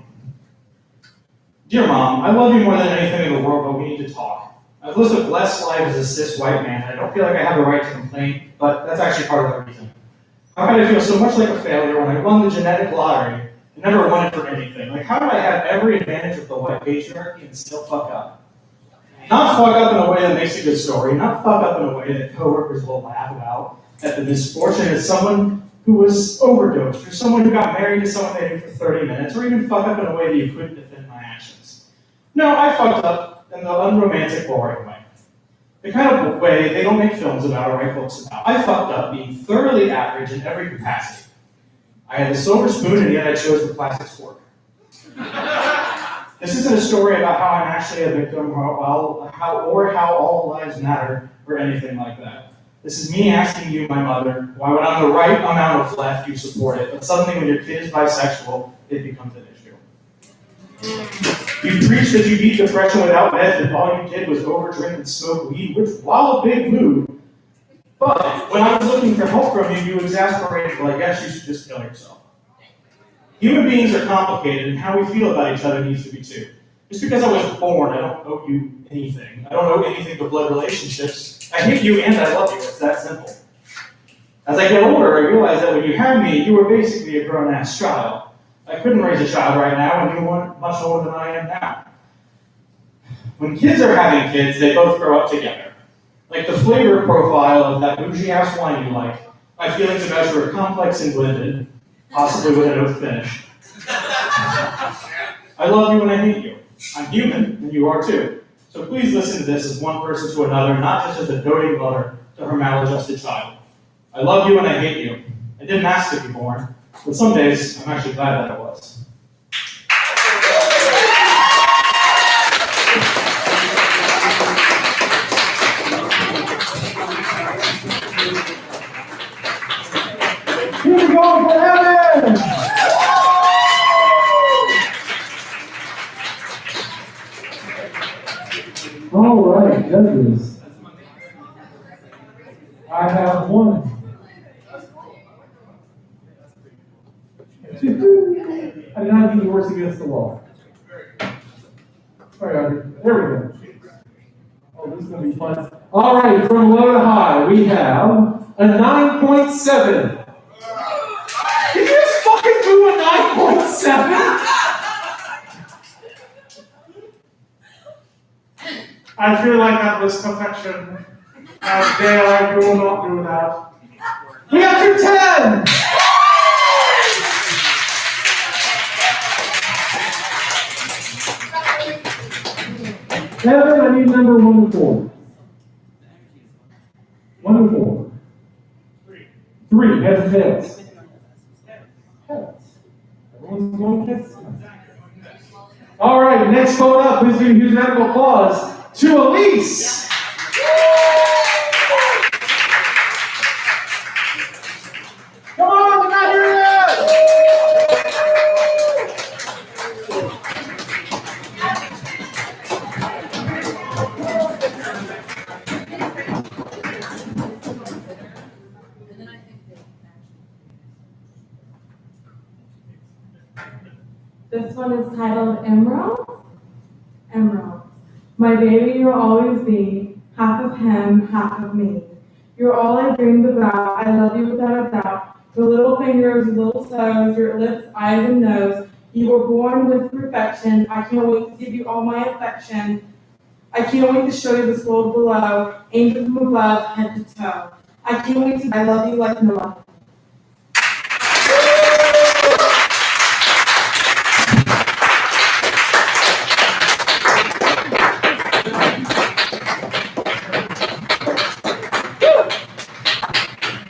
Dear Mom, I love you more than anything in the world, but we need to talk. I've lived a blessed life as a cis white man, and I don't feel like I have the right to complain, but that's actually part of the reason. How can I feel so much like a failure when I won the genetic lottery and never won it for anything? Like, how do I have every advantage of the white patriarchy and still fuck up? Not fuck up in a way that makes a good story, not fucked up in a way that coworkers will laugh about, that the misfortune is someone who was overdosed, or someone who got married to someone they knew for 30 minutes, or even fucked up in a way that you couldn't defend my actions. No, I fucked up in the unromantic, boring way. The kind of way they don't make films about or write books about. I fucked up being thoroughly average in every capacity. I had the silver spoon, and yet I chose the plastic fork. This isn't a story about how I'm actually a victim, or how all lives matter, or anything like that. This is me asking you, my mother, why when I'm the right amount of left, you support it, but suddenly when your kid is bisexual, it becomes an issue. You preached that you beat depression without meds, and all you did was overdrink and smoke weed, which, while a big move, but when I was looking for help from you, you exasperated, well, I guess you should just kill yourself. Human beings are complicated, and how we feel about each other needs to be too. Just because I was born, I don't owe you anything. I don't owe anything but blood relationships. I hate you and I love you. It's that simple. As I get older, I realize that when you had me, you were basically a grown-ass child. I couldn't raise a child right now, and you weren't much older than I am now. When kids are having kids, they both grow up together. Like the flavor profile of that bougie-ass wine you like, my feelings about you are complex and blended, possibly with an oath finish. I love you and I hate you. I'm human, and you are too. So please listen to this as one person to another, not just as a doting mother to her maladjusted child. I love you and I hate you. I didn't ask to be born, but some days I'm actually glad that I was. Here we go for heaven! All right, judges. I have one. Two. I did not do yours against the wall. Sorry, Audrey. There we go. Oh, this is going to be fun. All right, from low to high, we have a 9.7. Did you just fucking do a 9.7? I feel like that was perfection. How dare I will not do that. We got to 10! Kevin, I need number 1 to 4. 1 to 4. 3, heads and tails. Heads. Everyone's going heads. All right, next vote up. Please give a huge round of applause to Elise. Come on, we're not here yet. This one is titled Emerald. Emerald. My baby, you'll always be, half of him, half of me. You're all I dreamed about, I love you without a doubt. Your little fingers, your little toes, your lips, eyes, and nose. You were born with perfection. I can't wait to give you all my affection. I can't wait to show you this world below, angels from above, head to toe. I can't wait to I love you like no other.